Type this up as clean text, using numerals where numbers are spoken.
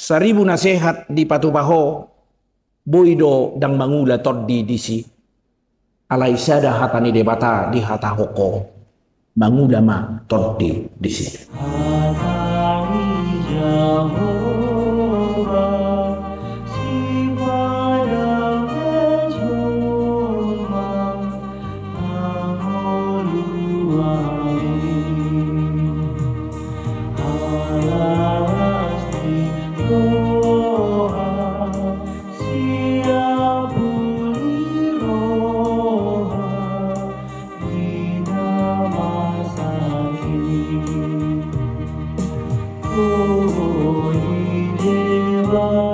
Seribu nasihat di patupaho, boido dang mangula toddi disi. Alai sada hatani debata di hata hoko, mangula ma toddi disi. Oh,